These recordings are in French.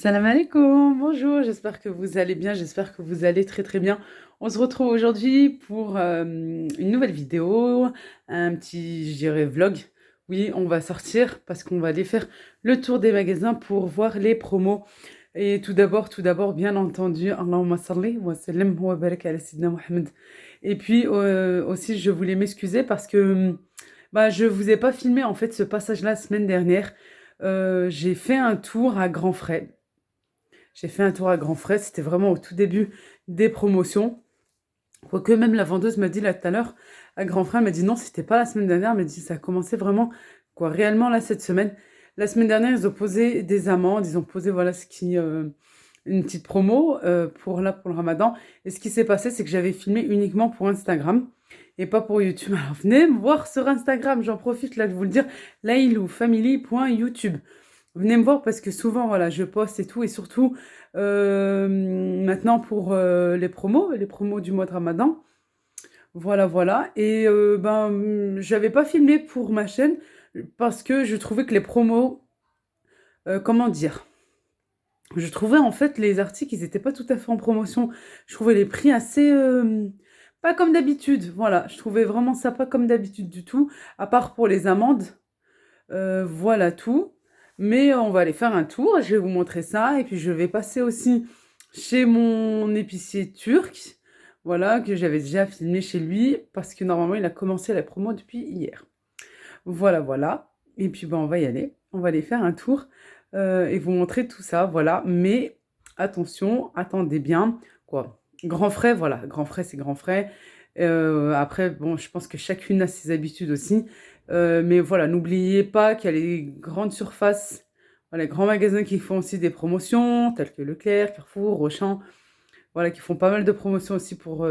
Salam alaikum, bonjour, j'espère que vous allez bien, j'espère que vous allez très très bien. On se retrouve aujourd'hui pour une nouvelle vidéo, un petit, je dirais, vlog. Oui, on va sortir parce qu'on va aller faire le tour des magasins pour voir les promos. Et tout d'abord, bien entendu, Allahumma salli wa sallim wa barak ala sayyidina Muhammad. Et puis aussi, je voulais m'excuser parce que bah, je vous ai pas filmé en fait ce passage-là la semaine dernière. J'ai fait un tour à grands frais. J'ai fait un tour à grands frais, c'était vraiment au tout début des promotions. Quoique même la vendeuse m'a dit là tout à l'heure, à grands frais, elle m'a dit non, c'était pas la semaine dernière, elle m'a dit ça a commencé vraiment, quoi, réellement là cette semaine. La semaine dernière, ils ont posé des amendes, ils ont posé voilà une petite promo pour le Ramadan. Et ce qui s'est passé, c'est que j'avais filmé uniquement pour Instagram et pas pour YouTube. Alors venez me voir sur Instagram, j'en profite là de vous le dire, lailoufamily.youtube. Venez me voir parce que souvent, voilà, je poste et tout, et surtout maintenant pour les promos du mois de Ramadan. Voilà, voilà. Et j'avais pas filmé pour ma chaîne parce que je trouvais que les promos, comment dire, je trouvais en fait les articles, ils étaient pas tout à fait en promotion. Je trouvais les prix assez, pas comme d'habitude. Voilà, je trouvais vraiment ça pas comme d'habitude du tout, à part pour les amendes. Voilà tout. Mais on va aller faire un tour, je vais vous montrer ça. Et puis je vais passer aussi chez mon épicier turc, voilà, que j'avais déjà filmé chez lui, parce que normalement il a commencé la promo depuis hier. Voilà, voilà. Et puis on va y aller, on va aller faire un tour et vous montrer tout ça, voilà. Mais attention, attendez bien, quoi. Grand frais, voilà, grand frais c'est grand frais. Après, bon, je pense que chacune a ses habitudes aussi. Mais voilà, n'oubliez pas qu'il y a les grandes surfaces, voilà, les grands magasins qui font aussi des promotions, tels que Leclerc, Carrefour, Auchan, voilà, qui font pas mal de promotions aussi pour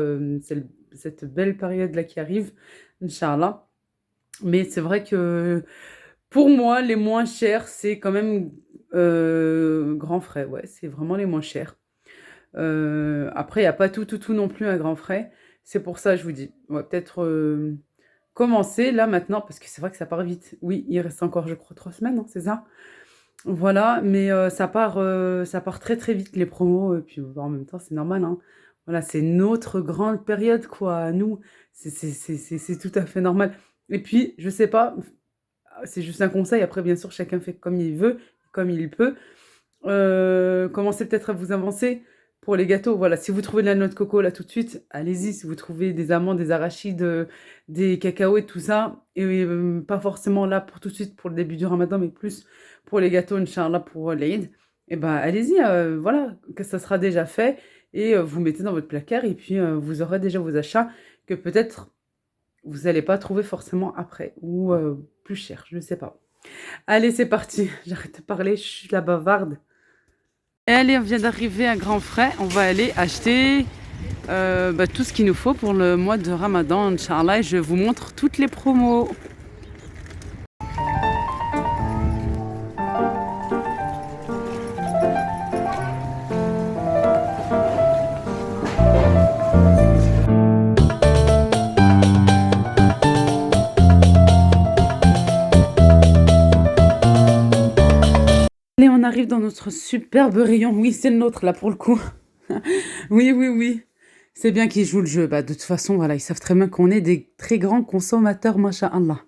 cette belle période-là qui arrive, Inch'Allah. Mais c'est vrai que pour moi, les moins chers, c'est quand même Grand Frais, ouais, c'est vraiment les moins chers. Après, il n'y a pas tout non plus à grands frais. C'est pour ça, je vous dis, on va peut-être commencer là maintenant, parce que c'est vrai que ça part vite. Oui, il reste encore, je crois, 3 semaines, hein, c'est ça? Voilà, mais ça part très très vite les promos, et puis en même temps, c'est normal, hein. Voilà, c'est notre grande période, quoi, à nous. C'est tout à fait normal. Et puis, je sais pas, c'est juste un conseil, après, bien sûr, chacun fait comme il veut, comme il peut. Commencez peut-être à vous avancer pour les gâteaux. Voilà, si vous trouvez de la noix de coco là tout de suite, allez-y. Si vous trouvez des amandes, des arachides, des cacahuètes, tout ça, et pas forcément là pour tout de suite pour le début du Ramadan, mais plus pour les gâteaux, Inch'Allah, pour l'Eid, et ben allez-y, voilà, que ça sera déjà fait et vous mettez dans votre placard et puis vous aurez déjà vos achats que peut-être vous n'allez pas trouver forcément après ou plus cher, je ne sais pas. Allez, c'est parti. J'arrête de parler, je suis la bavarde. Et allez, on vient d'arriver à grands frais. On va aller acheter tout ce qu'il nous faut pour le mois de Ramadan, Inch'Allah. Et je vous montre toutes les promos. Allez, on arrive dans notre superbe rayon. Oui, c'est le nôtre là pour le coup. Oui, oui, oui. C'est bien qu'ils jouent le jeu. Bah, de toute façon, voilà, ils savent très bien qu'on est des très grands consommateurs, masha'Allah.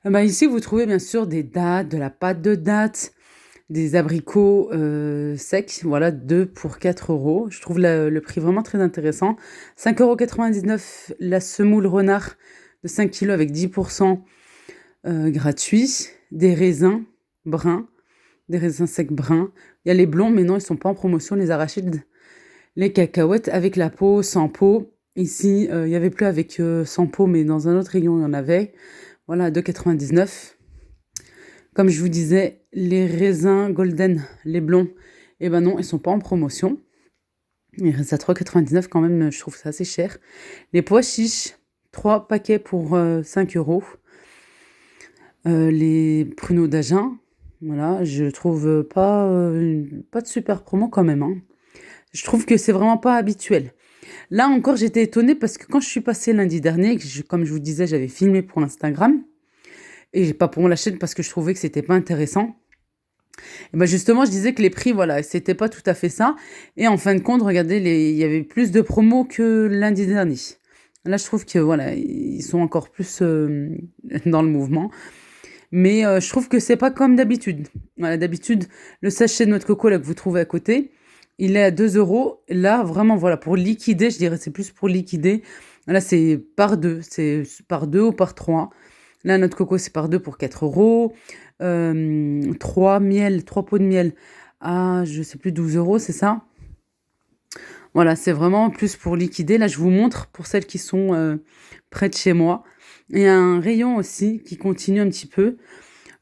Bah, ici, vous trouvez bien sûr des dattes, de la pâte de dattes, des abricots secs, voilà, 2 pour 4 euros. Je trouve le prix vraiment très intéressant. 5,99 € la semoule renard de 5 kilos avec 10% gratuit. Des raisins bruns, des raisins secs bruns. Il y a les blonds, mais non, ils sont pas en promotion, les arachides. Les cacahuètes avec la peau, sans peau. Ici, il y avait plus avec sans peau, mais dans un autre rayon, il y en avait. Voilà, 2,99 €. Comme je vous disais, les raisins golden, les blonds, eh ben non, ils sont pas en promotion. Ils restent à 3,99 € quand même, je trouve ça assez cher. Les pois chiches, 3 paquets pour 5 euros. Les pruneaux d'Agen, voilà, je trouve pas de super promo quand même, hein. Je trouve que c'est vraiment pas habituel. Là encore, j'étais étonnée parce que quand je suis passée lundi dernier, comme je vous disais, j'avais filmé pour Instagram, et pas pour la chaîne parce que je trouvais que c'était pas intéressant. Et ben justement, je disais que les prix, voilà, c'était pas tout à fait ça. Et en fin de compte, regardez, il y avait plus de promos que lundi dernier. Là, je trouve que voilà, ils sont encore plus dans le mouvement. Mais je trouve que c'est pas comme d'habitude. Voilà, d'habitude, le sachet de noix de coco là, que vous trouvez à côté, il est à 2 euros. Là, vraiment, voilà, pour liquider, je dirais c'est plus pour liquider. Là, c'est par deux. C'est par deux ou par trois. Là, noix de coco, c'est par deux pour 4 euros. Trois pots de miel à, je sais plus, 12 euros, c'est ça? Voilà, c'est vraiment plus pour liquider. Là, je vous montre pour celles qui sont près de chez moi. Il y a un rayon aussi qui continue un petit peu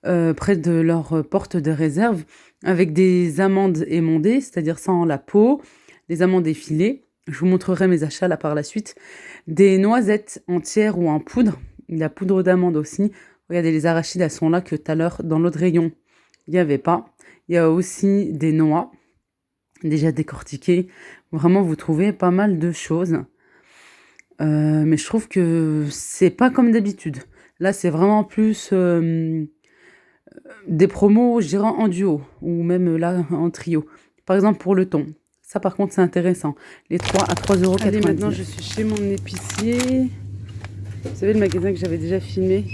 près de leur porte de réserve avec des amandes émondées, c'est-à-dire sans la peau, des amandes effilées. Je vous montrerai mes achats là par la suite. Des noisettes entières ou en poudre. Il y a poudre d'amande aussi. Regardez, les arachides, elles sont là que tout à l'heure, dans l'autre rayon, il n'y avait pas. Il y a aussi des noix, déjà décortiquées. Vraiment, vous trouvez pas mal de choses. Mais je trouve que c'est pas comme d'habitude. Là, c'est vraiment plus des promos, je dirais en duo, ou même là en trio. Par exemple, pour le thon. Ça, par contre, c'est intéressant. Les 3 à 3,90 €. Allez, maintenant, je suis chez mon épicier. Vous savez, le magasin que j'avais déjà filmé.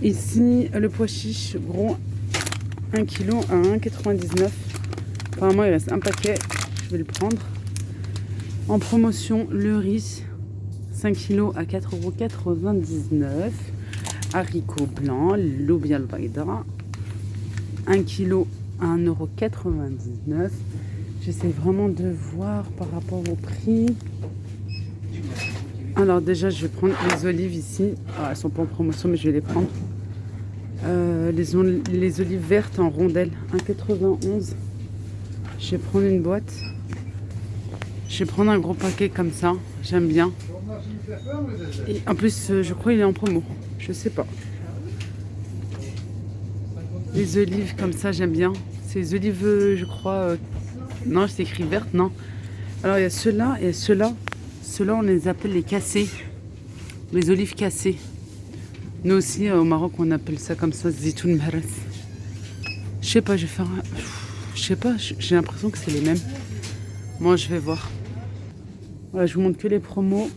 Ici, le pois chiche gros, 1 kg à 1,99 €. Apparemment, il reste un paquet. Je vais le prendre. En promotion, le riz, 5 kg à 4,99 €. Haricots blancs, lobia albaïda, 1 kg à 1,99 €. J'essaie vraiment de voir par rapport au prix. Alors déjà, je vais prendre les olives ici. Ah, elles sont pas en promotion, mais je vais les prendre. Les olives vertes en rondelles, 1,91 €. Je vais prendre une boîte. Je vais prendre un gros paquet comme ça. J'aime bien. Et en plus, je crois qu'il est en promo. Je sais pas. Les olives comme ça, j'aime bien. C'est les olives, je crois. Non, c'est écrit verte, non. Alors il y a ceux-là et ceux-là. Ceux-là, on les appelle les cassés. Les olives cassées. Nous aussi, au Maroc, on appelle ça comme ça, zitoun mharas. Je sais pas, je vais faire un... Je sais pas, j'ai l'impression que c'est les mêmes. Moi, je vais voir. Voilà, je vous montre que les promos.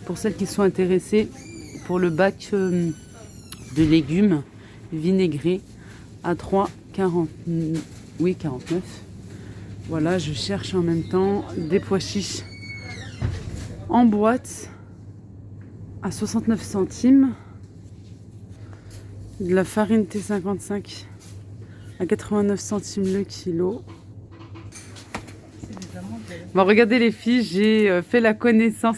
Pour celles qui sont intéressées, pour le bac de légumes vinaigrés à 3,40. Oui, 49. Voilà, je cherche en même temps des pois chiches en boîte à 69 centimes. De la farine T55 à 89 centimes le kilo. Bon, regardez les filles, j'ai fait la connaissance.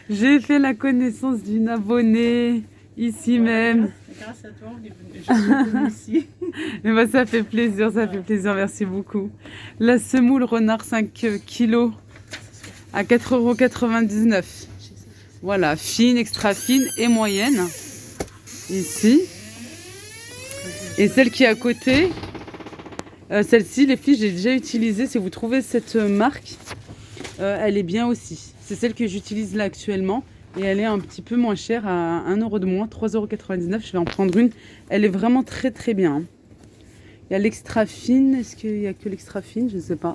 J'ai fait la connaissance d'une abonnée ici même. Grâce à toi, je suis venue ici. Mais bah, ça fait plaisir, merci beaucoup. La semoule renard 5 kilos à 4,99 €. Voilà, fine, extra fine et moyenne. Ici. Et celle qui est à côté, celle-ci, les filles, j'ai déjà utilisée. Si vous trouvez cette marque, elle est bien aussi. C'est celle que j'utilise là actuellement. Et elle est un petit peu moins chère, à 1 € de moins, 3,99 €. Je vais en prendre une. Elle est vraiment très très bien. Il y a l'extra fine. Est-ce qu'il y a que l'extra fine? Je ne sais pas.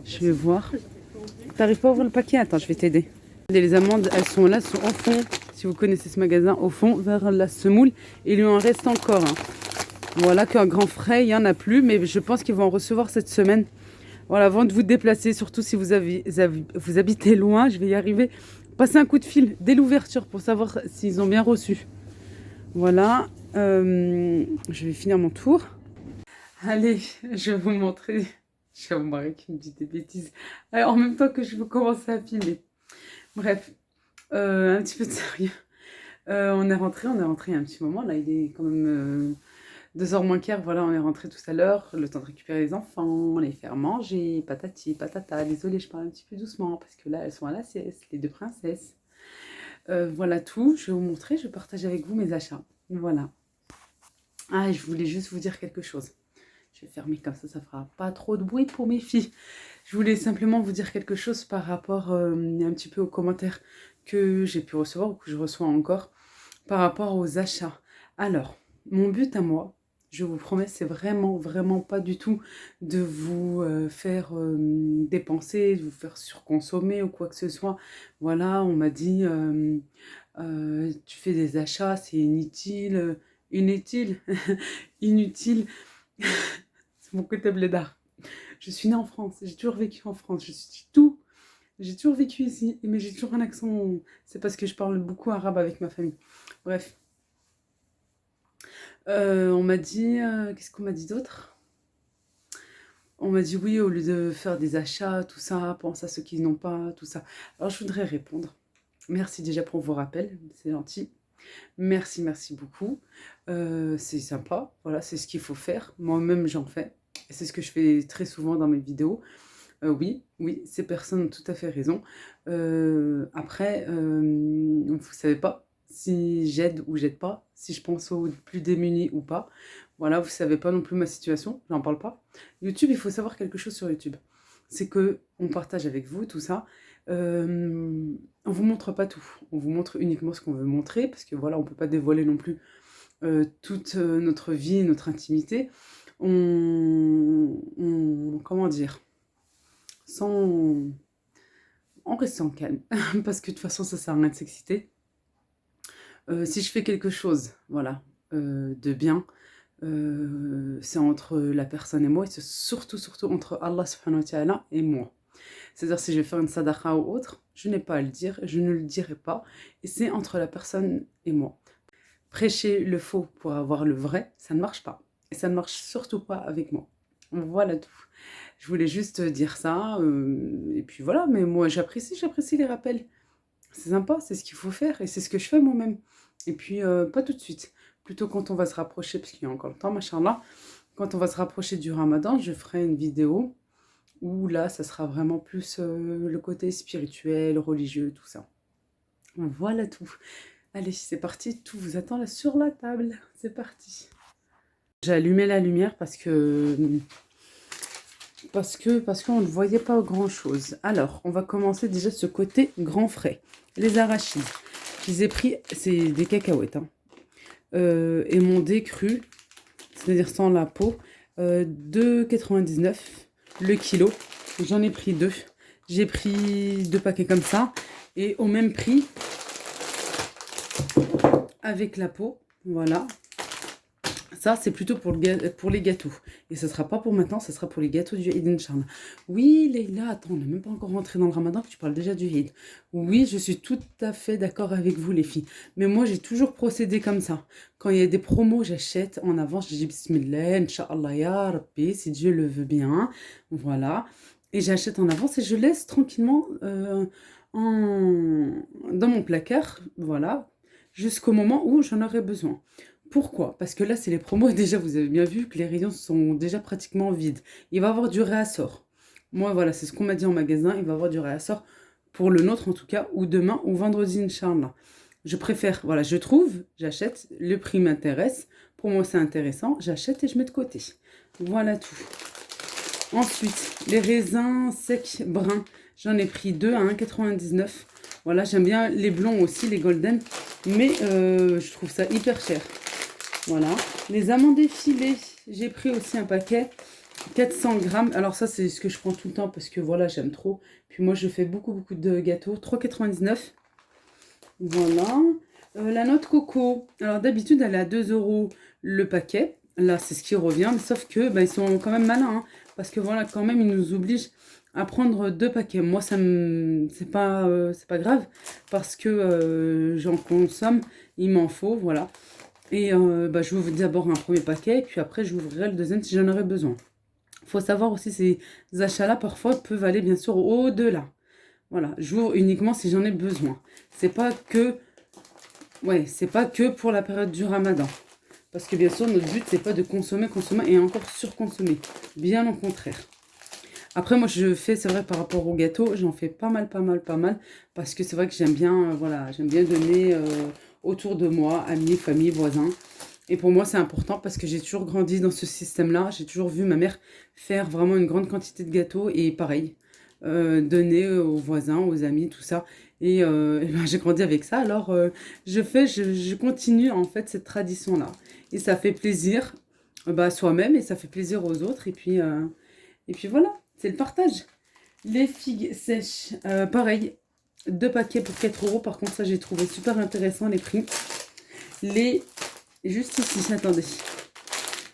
Je vais voir. T'arrives pas à ouvrir le paquet? Attends, je vais t'aider. Les amandes, elles sont là, sont au fond. Si vous connaissez ce magasin, au fond, vers la semoule. Et il lui en reste encore. Hein. Voilà, qu'un grand frais, il n'y en a plus. Mais je pense qu'ils vont en recevoir cette semaine. Voilà, avant de vous déplacer, surtout si vous habitez loin, je vais y arriver. Passez un coup de fil dès l'ouverture pour savoir s'ils ont bien reçu. Voilà, je vais finir mon tour. Allez, je vais vous montrer. J'ai mon mari qui me dit des bêtises. Alors, en même temps que je veux commencer à filmer. Bref, un petit peu de sérieux. On est rentré il y a un petit moment. Là, il est quand même 2h moins quart. Voilà, on est rentré tout à l'heure. Le temps de récupérer les enfants, les faire manger, patati, patata. Désolée, je parle un petit peu doucement parce que là, elles sont à la sieste, les deux princesses. Voilà tout. Je vais vous montrer, je partage avec vous mes achats. Voilà. Ah, et je voulais juste vous dire quelque chose. Je vais fermer comme ça fera pas trop de bruit pour mes filles. Je voulais simplement vous dire quelque chose par rapport un petit peu aux commentaires que j'ai pu recevoir ou que je reçois encore par rapport aux achats. Alors, mon but à moi, Je vous promets, c'est vraiment, vraiment pas du tout de vous faire dépenser, de vous faire surconsommer ou quoi que ce soit. Voilà, on m'a dit, tu fais des achats, c'est inutile, inutile, inutile. C'est mon côté blédard. Je suis née en France, j'ai toujours vécu en France, j'ai toujours vécu ici, mais j'ai toujours un accent. C'est parce que je parle beaucoup arabe avec ma famille. Bref. On m'a dit, qu'est-ce qu'on m'a dit d'autre? On m'a dit oui, au lieu de faire des achats, tout ça, pense à ceux qui n'ont pas, tout ça. Alors je voudrais répondre. Merci déjà pour vos rappels, c'est gentil. Merci, merci beaucoup. C'est sympa, voilà, c'est ce qu'il faut faire. Moi-même, j'en fais. Et c'est ce que je fais très souvent dans mes vidéos. Oui, oui, ces personnes ont tout à fait raison. Après, vous ne savez pas si j'aide ou j'aide pas, si je pense aux plus démunis ou pas. Voilà, vous ne savez pas non plus ma situation, j'en parle pas. YouTube, il faut savoir quelque chose sur YouTube. C'est que on partage avec vous tout ça. On vous montre pas tout. On vous montre uniquement ce qu'on veut montrer, parce que voilà, on peut pas dévoiler non plus toute notre vie, notre intimité. Comment dire? Sans... En restant calme, parce que de toute façon, ça sert à rien de s'exciter. Si je fais quelque chose, voilà, de bien, c'est entre la personne et moi, et c'est surtout, surtout entre Allah subhanahu wa ta'ala et moi. C'est-à-dire, si je vais faire une sadaqa ou autre, je n'ai pas à le dire, je ne le dirai pas, et c'est entre la personne et moi. Prêcher le faux pour avoir le vrai, ça ne marche pas. Et ça ne marche surtout pas avec moi. Voilà tout. Je voulais juste dire ça, et puis voilà, mais moi j'apprécie les rappels. C'est sympa, c'est ce qu'il faut faire, et c'est ce que je fais moi-même. Et puis, pas tout de suite. Plutôt quand on va se rapprocher, parce qu'il y a encore le temps, machallah, quand on va se rapprocher du ramadan, je ferai une vidéo où là, ça sera vraiment plus le côté spirituel, religieux, tout ça. Voilà tout. Allez, c'est parti, tout vous attend là sur la table. C'est parti. J'ai allumé la lumière parce qu'on ne voyait pas grand-chose. Alors, on va commencer déjà ce côté grand frais. Les arachides. Je les ai pris, c'est des cacahuètes, hein. Et mon décru, c'est-à-dire sans la peau, 2,99 le kilo. J'en ai pris 2. J'ai pris 2 paquets comme ça. Et au même prix, avec la peau, voilà. Ça, c'est plutôt pour les gâteaux. Et ce ne sera pas pour maintenant, ce sera pour les gâteaux du Eid, Inch'Allah. Oui, Leïla, attends, on n'est même pas encore rentré dans le ramadan que tu parles déjà du Eid. Oui, je suis tout à fait d'accord avec vous, les filles. Mais moi, j'ai toujours procédé comme ça. Quand il y a des promos, j'achète en avance, je dis Bismillah, Inch'Allah, ya Rabbi, si Dieu le veut bien. Voilà. Et j'achète en avance et je laisse tranquillement dans mon placard, voilà, jusqu'au moment où j'en aurai besoin. Pourquoi? Parce que là, c'est les promos. Et déjà, vous avez bien vu que les rayons sont déjà pratiquement vides. Il va y avoir du réassort. Moi, voilà, c'est ce qu'on m'a dit en magasin. Il va y avoir du réassort pour le nôtre, en tout cas, ou demain, ou vendredi, Inch'Allah. Je préfère, voilà, je trouve, j'achète, le prix m'intéresse. Pour moi, c'est intéressant. J'achète et je mets de côté. Voilà tout. Ensuite, les raisins secs bruns. J'en ai pris 2 à 1,99 €. Voilà, j'aime bien les blonds aussi, les golden. Mais je trouve ça hyper cher. Voilà. Les amandes effilées, j'ai pris aussi un paquet, 400 grammes. Alors ça, c'est ce que je prends tout le temps parce que voilà, j'aime trop. Puis moi, je fais beaucoup, beaucoup de gâteaux. 3,99 €. Voilà. La noix de coco. Alors d'habitude, elle est à 2 € le paquet. Là, c'est ce qui revient. Mais sauf que ils sont quand même malins. Hein, parce que voilà, quand même, ils nous obligent à prendre 2 paquets. Moi, c'est pas grave. Parce que j'en consomme. Il m'en faut. Voilà. Et je vous d'abord un premier paquet, et puis après je ouvrirai le deuxième si j'en aurai besoin. Il faut savoir aussi, ces achats-là, parfois, peuvent aller bien sûr au-delà. Voilà, j'ouvre uniquement si j'en ai besoin. C'est pas que pour la période du ramadan. Parce que bien sûr, notre but, c'est pas de consommer et encore surconsommer. Bien au contraire. Après, moi, c'est vrai, par rapport au gâteau, j'en fais pas mal. Parce que c'est vrai que j'aime bien, j'aime bien donner autour de moi, amis, famille, voisins. Et pour moi, c'est important parce que j'ai toujours grandi dans ce système-là. J'ai toujours vu ma mère faire vraiment une grande quantité de gâteaux et pareil, donner aux voisins, aux amis, tout ça. Et j'ai grandi avec ça. Alors, je continue en fait cette tradition-là. Et ça fait plaisir. bah, soi-même et ça fait plaisir aux autres. Et puis voilà, c'est le partage. Les figues sèches, pareil, 2 paquets pour 4 euros. Par contre, ça, j'ai trouvé super intéressant les prix. Juste ici, attendez.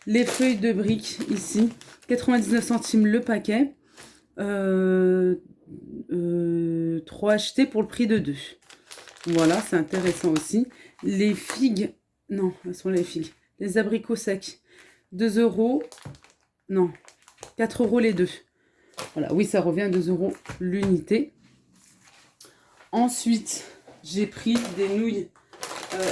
Les feuilles de briques, ici, 99 centimes le paquet. 3 achetés pour le prix de 2. Voilà, c'est intéressant aussi. Les figues, non, elles sont les figues. Les abricots secs, 2 euros. Non, 4 euros les deux. Voilà, oui, ça revient à 2 euros l'unité. Ensuite, j'ai pris des nouilles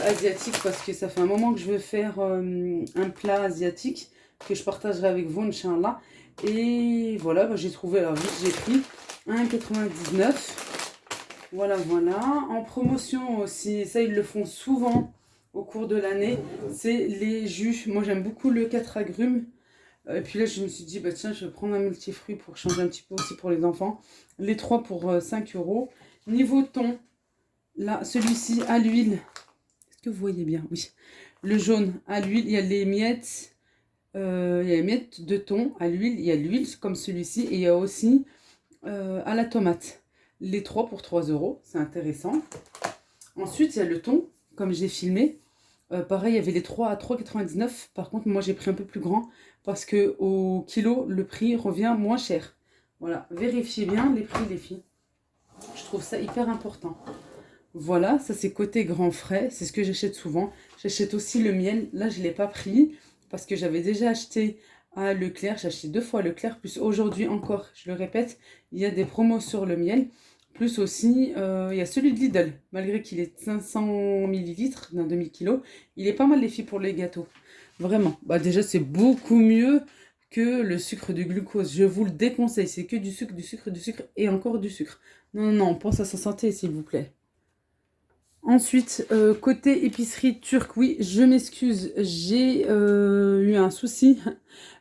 asiatiques parce que ça fait un moment que je veux faire un plat asiatique que je partagerai avec vous, Inch'Allah. Et voilà, bah, j'ai trouvé, alors vite, j'ai pris 1,99 €. Voilà, voilà. En promotion aussi, ça ils le font souvent au cours de l'année, c'est les jus. Moi j'aime beaucoup le 4 agrumes. Et puis là je me suis dit, bah tiens, je vais prendre un multifruit pour changer un petit peu aussi pour les enfants. Les 3 pour 5 euros. Niveau thon, là, celui-ci à l'huile. Est-ce que vous voyez bien? Oui. Le jaune à l'huile, il y a les miettes. Il y a les miettes de thon à l'huile. Il y a l'huile comme celui-ci. Et il y a aussi à la tomate. Les 3 pour 3 euros, c'est intéressant. Ensuite, il y a le thon, comme j'ai filmé. Pareil, il y avait les 3 à 3,99 €. Par contre, moi, j'ai pris un peu plus grand parce que au kilo, le prix revient moins cher. Voilà, vérifiez bien les prix, les filles. Je trouve ça hyper important. Voilà, ça c'est côté grand frais, c'est ce que j'achète souvent. J'achète aussi le miel. Là, je ne l'ai pas pris parce que j'avais déjà acheté à Leclerc. J'ai acheté 2 fois à Leclerc, plus aujourd'hui encore, je le répète, il y a des promos sur le miel. Plus aussi, il y a celui de Lidl, malgré qu'il est 500 millilitres d'un demi-kilo. Il est pas mal les filles pour les gâteaux. Vraiment. Bah déjà, c'est beaucoup mieux que le sucre du glucose. Je vous le déconseille. C'est que du sucre, du sucre, du sucre et encore du sucre. Non, non, non, on pense à sa santé, s'il vous plaît. Ensuite, côté épicerie turque, oui, je m'excuse, j'ai eu un souci.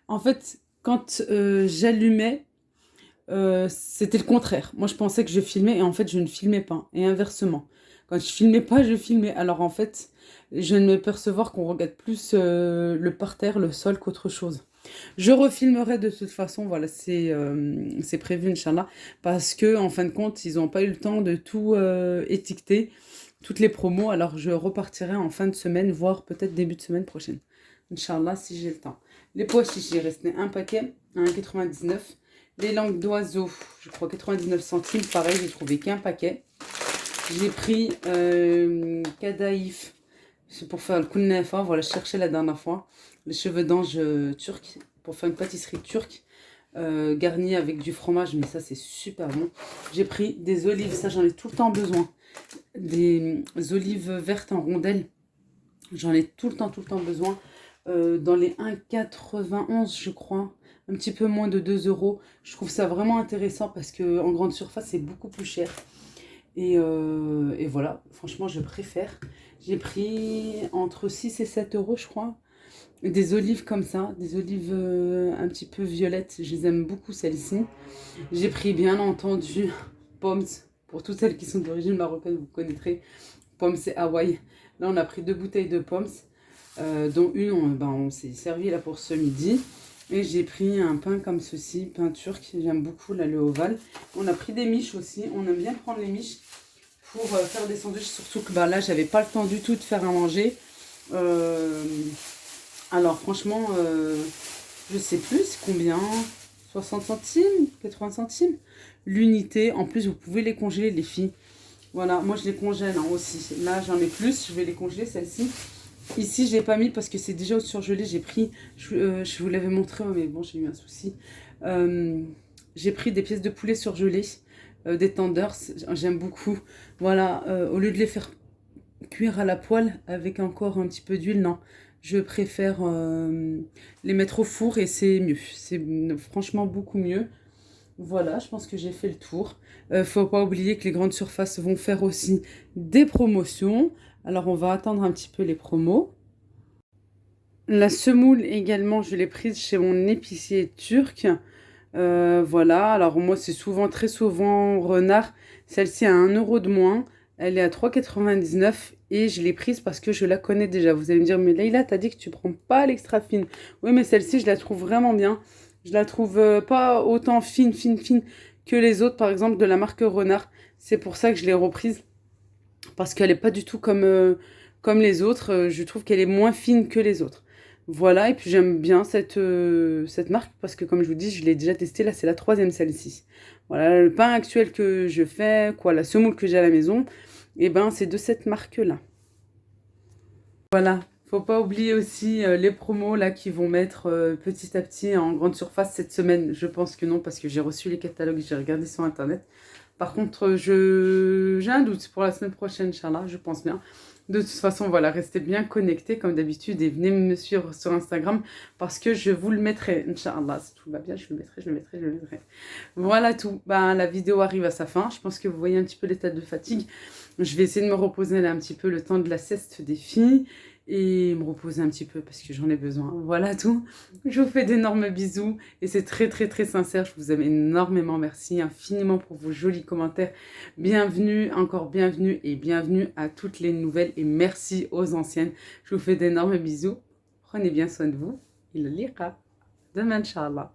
En fait, quand j'allumais, c'était le contraire. Moi, je pensais que je filmais et en fait, je ne filmais pas. Et inversement. Quand je filmais pas, je filmais. Alors en fait, je ne me percevoir qu'on regarde plus le parterre, le sol qu'autre chose. Je refilmerai de toute façon, voilà, c'est prévu, Inch'Allah, parce que en fin de compte, ils n'ont pas eu le temps de tout étiqueter, toutes les promos, alors je repartirai en fin de semaine, voire peut-être début de semaine prochaine. Inch'Allah, si j'ai le temps. Les pois chiches, il restait un paquet à 1,99 €. Les langues d'oiseau, je crois 99 centimes, pareil, j'ai trouvé qu'un paquet. J'ai pris Kadaïf, c'est pour faire le kunnafa, voilà, je cherchais la dernière fois. Les cheveux d'ange turcs, pour faire une pâtisserie turque, garnie avec du fromage, mais ça c'est super bon. J'ai pris des olives, ça j'en ai tout le temps besoin. Des olives vertes en rondelles, j'en ai tout le temps besoin. Dans les 1,91 je crois, un petit peu moins de 2 euros. Je trouve ça vraiment intéressant parce qu'en grande surface c'est beaucoup plus cher. Et voilà, franchement je préfère. J'ai pris entre 6 et 7 euros je crois. Des olives comme ça, des olives un petit peu violettes, je les aime beaucoup celles-ci. J'ai pris bien entendu pommes, pour toutes celles qui sont d'origine marocaine, vous connaîtrez. Pommes c'est Hawaï. Là on a pris 2 bouteilles de pommes, dont une on s'est servi là pour ce midi. Et j'ai pris un pain comme ceci, pain turc, j'aime beaucoup là le ovale. On a pris des miches aussi, on aime bien prendre les miches pour faire des sandwichs, surtout que bah, là j'avais pas le temps du tout de faire à manger. Alors franchement, je sais plus combien, 60 centimes, 80 centimes l'unité. En plus, vous pouvez les congeler les filles. Voilà, moi je les congèle aussi. Là j'en ai plus, je vais les congeler celle-ci. Ici, je l'ai pas mis parce que c'est déjà au surgelé. J'ai pris, je vous l'avais montré, mais bon, j'ai eu un souci. J'ai pris des pièces de poulet surgelées, des tenders, j'aime beaucoup. Voilà, au lieu de les faire cuire à la poêle avec encore un petit peu d'huile, non. Je préfère les mettre au four et c'est mieux. C'est franchement beaucoup mieux. Voilà, je pense que j'ai fait le tour. Faut pas oublier que les grandes surfaces vont faire aussi des promotions. Alors, on va attendre un petit peu les promos. La semoule également, je l'ai prise chez mon épicier turc. Voilà, alors moi, c'est souvent, très souvent renard. Celle-ci a 1 € de moins. Elle est à 3,99 €. et je l'ai prise parce que je la connais déjà. Vous allez me dire, mais Leïla, t'as dit que tu prends pas l'extra fine. Oui, mais celle-ci, je la trouve vraiment bien. Je la trouve pas autant fine que les autres, par exemple, de la marque Renard. C'est pour ça que je l'ai reprise. Parce qu'elle n'est pas du tout comme les autres. Je trouve qu'elle est moins fine que les autres. Voilà, et puis j'aime bien cette marque parce que, comme je vous dis, je l'ai déjà testée. Là, c'est la troisième, celle-ci. Voilà, le pain actuel que je fais, la semoule que j'ai à la maison, et ben, c'est de cette marque-là. Voilà, faut pas oublier aussi les promos là qui vont mettre petit à petit en grande surface cette semaine. Je pense que non, parce que j'ai reçu les catalogues, j'ai regardé sur internet. Par contre, j'ai un doute pour la semaine prochaine, Inch'Allah, je pense bien. De toute façon, voilà, restez bien connectés comme d'habitude et venez me suivre sur Instagram parce que je vous le mettrai, Inch'Allah. Si tout va bien, je le mettrai. Voilà tout. Ben, la vidéo arrive à sa fin. Je pense que vous voyez un petit peu l'état de fatigue. Je vais essayer de me reposer là un petit peu le temps de la sieste des filles et me reposer un petit peu parce que j'en ai besoin. Voilà tout. Je vous fais d'énormes bisous et c'est très sincère. Je vous aime énormément. Merci infiniment pour vos jolis commentaires. Bienvenue, encore bienvenue et bienvenue à toutes les nouvelles et merci aux anciennes. Je vous fais d'énormes bisous. Prenez bien soin de vous. Il lira demain, Inch'Allah.